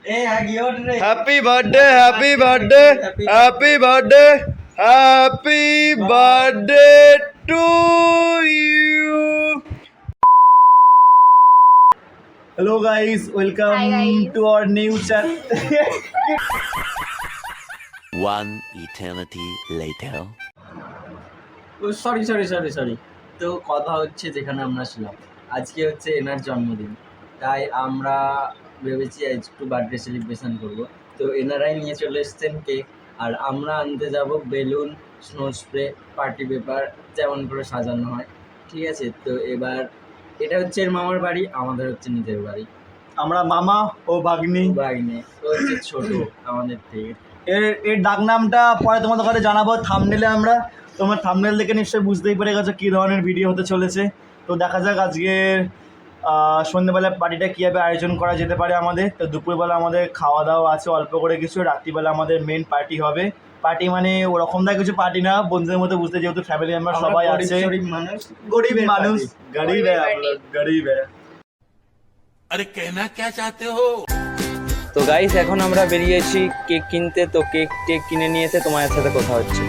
Happy birthday happy birthday happy birthday happy birthday to you. Hello guys, welcome to our new channel. One eternity later. Sorry তো কথা হচ্ছে যেখানে আমরা ছিলাম, আজকে হচ্ছে এনার জন্মদিন, তাই আমরা ভেবেছি একটু বার্থডে সেলিব্রেশন করব। তো এনারাই নিয়ে চলে এসছেন কেক, আর আমরা আনতে যাব balloon, snow spray, party paper, যেমন করে সাজানো হয়। ঠিক আছে, তো এবার এটা হচ্ছে এর মামার বাড়ি, আমাদের হচ্ছে নিজের বাড়ি। আমরা মামা ও ভাগ্নি। ভাগ্নে ও হচ্ছে ছোট আমাদের থেকে। এর ডাক নামটা পরে তোমাদের কাছে জানাবো থাম্বনেলে। তোমরা থাম্বনেল দেখে নিশ্চয়ই বুঝতেই পেরে গেছো কী ধরনের ভিডিও হতে চলেছে। তো দেখা যাক আজকের সন্ধ্যেবেলা পার্টিটা কীভাবে আয়োজন করা যেতে পারে আমাদের। তো দুপুরবেলা আমাদের খাওয়া দাওয়া আছে অল্প করে কিছু, রাত্রিবেলা আমাদের মেন পার্টি হবে। পার্টি মানে ওরকমটা কিছু পার্টি না, বন্ধুদের মধ্যে বুঝতে, যেহেতু ফ্যামিলি মেম্বার সবাই আছে। গরিব মানুষ গরিব। अरे कहना क्या चाहते हो? তো গাইস এখন আমরা বেরিয়েছি কেক কিনতে। তো কেক কিনে নিয়ে এসে তোমার সাথে কথা হচ্ছে।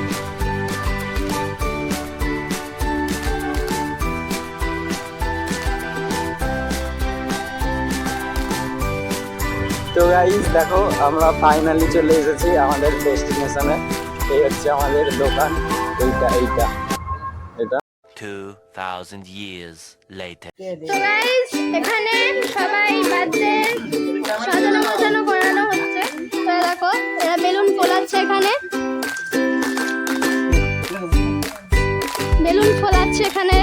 তো গাইস দেখো, আমরা ফাইনালি চলে এসেছি আমাদের ডেস্টিনেশনে। এই হচ্ছে আমাদের দোকান, এইটা 2000 years later. তো গাইস এখানে সবাই বার্থডে সাজানো গোছানো করানো হচ্ছে। তো দেখো এরা বেলুন ফোলাচ্ছে, এখানে বেলুন ফোলাচ্ছে এখানে।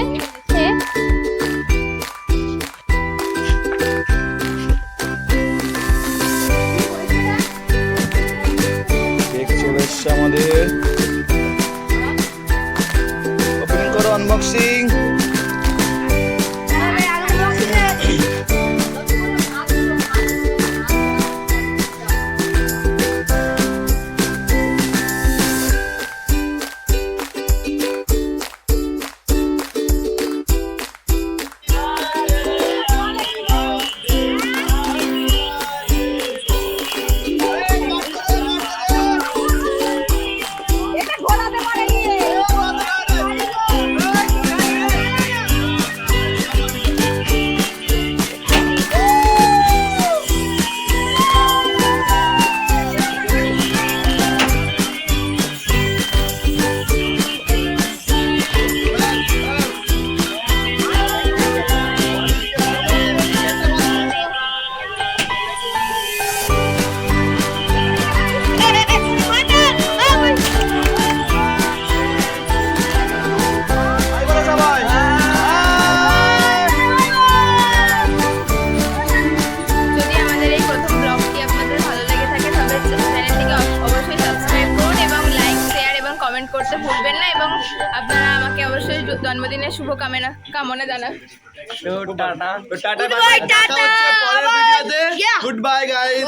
কেক চলে এসছে আমাদের, ওপেনিং করো, আনবক্সিং। করতে ভুলবেন না, এবং আপনারা আমাকে অবশ্যই জন্মদিনের কামনা জানান। Tata, good bye guys.